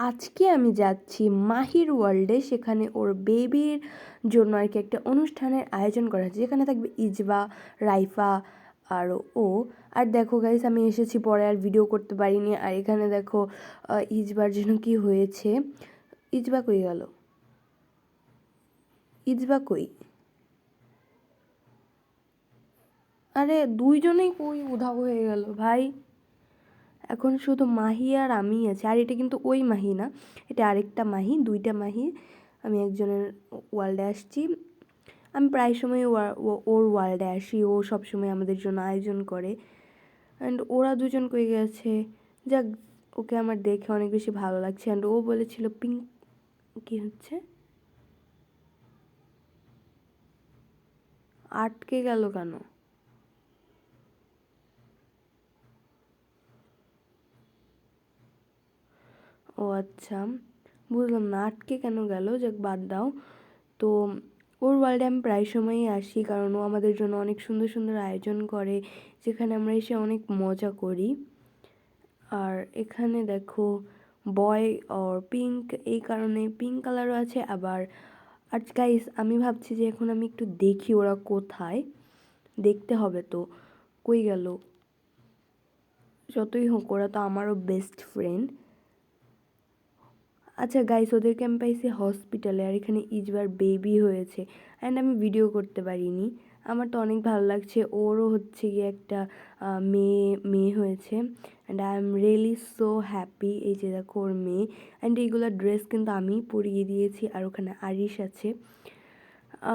আজকে আমি যাচ্ছি মাহির ওয়ার্ল্ডে। সেখানে ওর বেবির জন্য আর কি একটা অনুষ্ঠানের আয়োজন করা হয়েছে, যেখানে থাকবে ইজবা, রাইফা আর ও। আর দেখো গাইস, আমি এসেছি পরে আর ভিডিও করতে পারিনি। আর এখানে দেখো ইজবার জন্য কি হয়েছে। ইজবা কই গেল? ইজবা কই? আরে দুইজনেই কই উধাও হয়ে গেল ভাই। এখন শুধু মাহি আর আমি আছি। আর এটা কিন্তু ওই মাহি না, এটা আরেকটা মাহি, দুইটা মাহি। আমি একজনের ওয়ার্ল্ডে আসছি। আমি প্রায় সময় ওর ওয়ার্ল্ডে আসি, ও সবসময় আমাদের জন্য আয়োজন করে। অ্যান্ড ওরা দুজন কই গেছে? যাক, ওকে আমার দেখে অনেক বেশি ভালো লাগছে। অ্যান্ড ও বলেছিল পিঙ্ক কি হচ্ছে, আটকে গেল কেন? ও আচ্ছা, বুঝলাম না আটকে কেন গেল। যাক, বাদ দাও। তো ওর ওয়ার্ল্ডে আমি প্রায় সময়ই আসি, কারণ ও আমাদের জন্য অনেক সুন্দর সুন্দর আয়োজন করে, যেখানে আমরা এসে অনেক মজা করি। আর এখানে দেখো বয় অর পিঙ্ক, এই কারণে পিঙ্ক কালারও আছে আবার। আর গাইস, আমি ভাবছি যে এখন আমি একটু দেখি ওরা কোথায়, দেখতে হবে তো। কই গেল? যতই হোক ওরা তো আমারও বেস্ট ফ্রেন্ড। আচ্ছা গাইস, ওদেরকে আমি পাইছি হসপিটালে, আর এখানে ইজবার বেবি হয়েছে। অ্যান্ড আমি ভিডিও করতে পারিনি। আমার তো অনেক ভালো লাগছে। ওরও হচ্ছে গিয়ে একটা মেয়ে মেয়ে হয়েছে। And I am really so happy. এই যে দেখো ওর মেয়ে। অ্যান্ড এইগুলো ড্রেস কিন্তু আমি পরিয়ে দিয়েছি। আর ওখানে আরিশ আছে।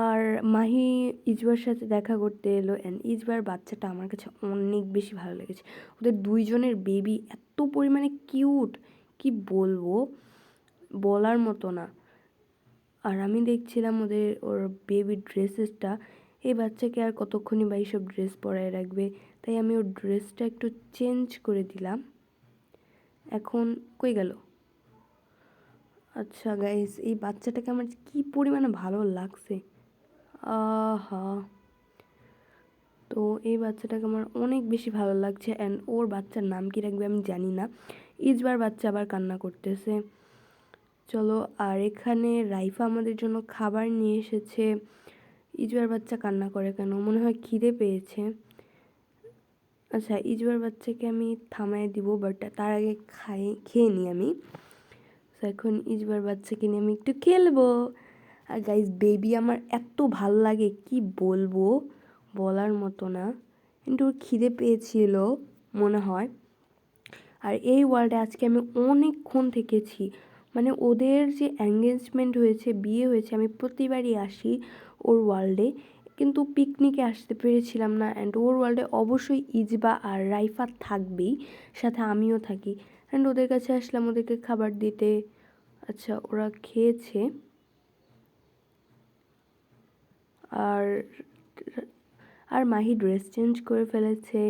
আর মাহি ইজবার সাথে দেখা করতে এলো। অ্যান্ড ইজবার বাচ্চাটা আমার কাছে অনেক বেশি ভালো লেগেছে। ওদের দুইজনের বেবি এত পরিমাণে কিউট, কি বলবো, বলার মতো না। আর আমি দেখছিলাম ওর বেবি ড্রেসেসটা। এই বাচ্চাকে আর কতক্ষণই বা এইসব ড্রেস পরায় রাখবে, তাই আমি ওর ড্রেসটা একটু চেঞ্জ করে দিলাম। এখন কই গেল? আচ্ছা গাইস, এই বাচ্চাটাকে আমার কি পরিমাণে ভালো লাগছে। আহা, তো এই বাচ্চাটাকে আমার অনেক বেশি ভালো লাগছে। অ্যান্ড ওর বাচ্চার নাম কি রাখবে আমি জানি না। ইজবার বাচ্চা আবার কান্না করতেছে। চলো। আর এখানে রাইফা আমাদের জন্য খাবার নিয়ে এসেছে। ইজবার বাচ্চা কান্না করে কেন? মনে হয় খিদে পেয়েছে। আচ্ছা, ইজবার বাচ্চাকে আমি থামায় দিব, বাট তার আগে খেয়ে নিই আমি। তো এখন ইজবার বাচ্চাকে নিয়ে আমি একটু খেলবো। আর গাইজ, বেবি আমার এত ভাল লাগে, কি বলবো, বলার মতো না। কিন্তু ওর খিদে পেয়েছিল মনে হয়। আর এই ওয়ার্ল্ডে আজকে আমি অনেকক্ষণ থেকেছি। মানে ওদের যে এঙ্গেজমেন্ট হয়েছে, বিয়ে হয়েছে, আমি প্রতিবারই আসি ওর ওয়ার্ল্ডে, কিন্তু পিকনিকে আসতে পেরেছিলাম না। অ্যান্ড ওর ওয়ার্ল্ডে অবশ্যই ইজবা আর রাইফা থাকবেই, সাথে আমিও থাকি। অ্যান্ড ওদের কাছে আসলাম ওদেরকে খাবার দিতে। আচ্ছা, ওরা খেয়েছে। আর আর মাহি ড্রেস চেঞ্জ করে ফেলেছে।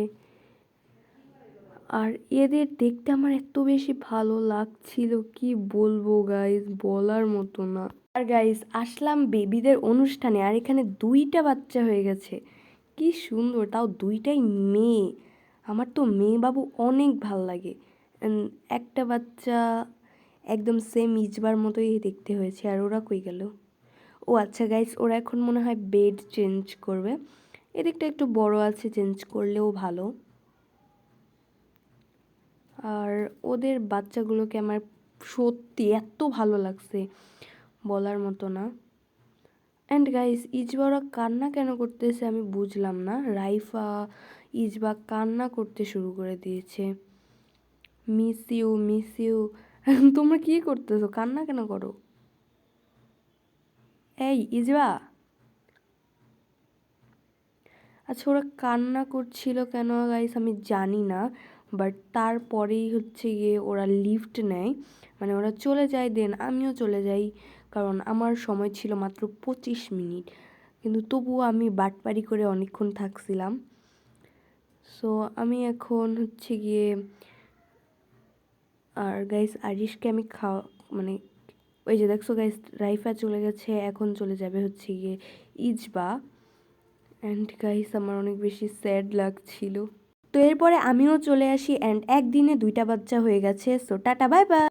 আর এদের দেখতে আমার এত বেশি ভালো লাগছিল, কি বলবো গাইস, বলার মতো না। আর গাইস, আসলাম বেবিদের অনুষ্ঠানে, আর এখানে দুইটা বাচ্চা হয়ে গেছে। কি সুন্দর, তাও দুইটাই মেয়ে। আমার তো মেয়ে বাবু অনেক ভাল লাগে। একটা বাচ্চা একদম সেম ইজবার মতোই দেখতে হয়েছে। আর ওরা কই গেল? ও আচ্ছা গাইস, ওরা এখন মনে হয় বেড চেঞ্জ করবে। এদিকটা একটু বড় আছে, চেঞ্জ করলেও ভালো। আর ওদের বাচ্চাগুলোকে আমার সত্যি এত ভালো লাগছে, বলার মতো না। অ্যান্ড গাইস, ইজবা কান্না কেন করতেছে আমি বুঝলাম না। রাইফা, ইজবা কান্না করতে শুরু করে দিয়েছে। Miss you, miss you. তোমরা কি করতেছো? কান্না কেন করো? এই ইজবা। আচ্ছা, ওরা কান্না করছিল কেন গাইস আমি জানি না। বাট তারপরেই হচ্ছে গিয়ে ওরা লিফট নেয়, মানে ওরা চলে যায়, দেন আমিও চলে যাই। কারণ আমার সময় ছিল মাত্র 25 মিনিট, কিন্তু তবুও আমি বাটপারি করে অনেকক্ষণ থাকছিলাম। সো আমি এখন হচ্ছে গিয়ে, আর গাইস আরিশকে আমি মানে ওই যে দেখছো গাইস, রাইফা চলে গেছে, এখন চলে যাবে হচ্ছে গিয়ে ইজবা। অ্যান্ড গাইস, আমার অনেক বেশি স্যাড লাগছিল। তো এরপরে আমিও চলে আসি, অ্যান্ড একদিনে দুইটা বাচ্চা হয়ে গেছে। So tata, bye bye.